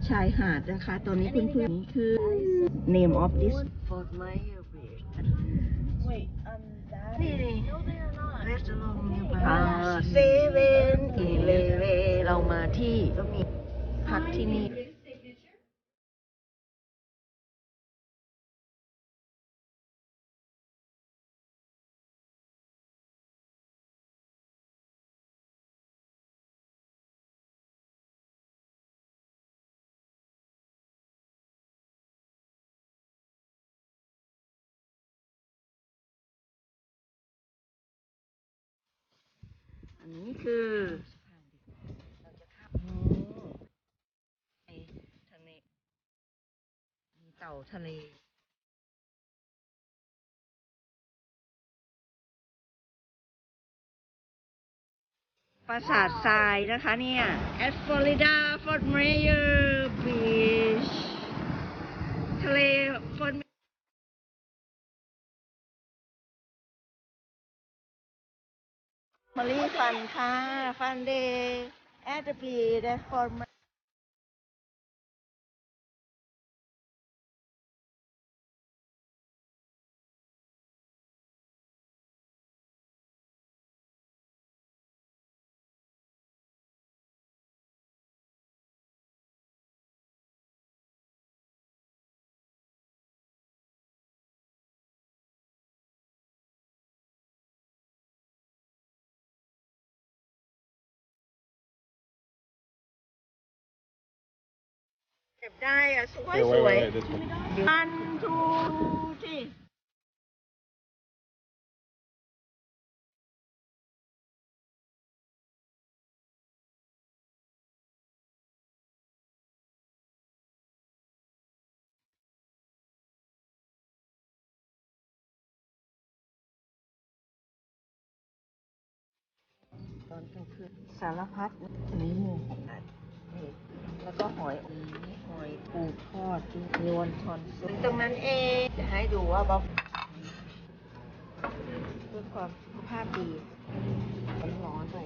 ชายหาดนะคะตอนนี้เพื่อนๆนี่คือ name of this Fort Myersนี่restaurant7-Eleven เรามาที่ก็มีพักที่นี่อันนี้คือเราจะข้ามในทะเลมีเต่าทะเลปราสาททรายนะคะเนี่ย at Florida Fort Myers Beach ทะเล Fortมารีฟันค่ะฟันเดย์ at the beach at Fort Myersเก็บได้อะสวยสวยอันทูที่ตอนกลางคืนสารพัดอันนี้หมูนี่แล้วก็หอยหอยปูทอดมีวอนทอนซุปตรงนั้นเองจะให้ดูว่าบ๊อบเพื่อความสุขภาพดีร้อนๆไป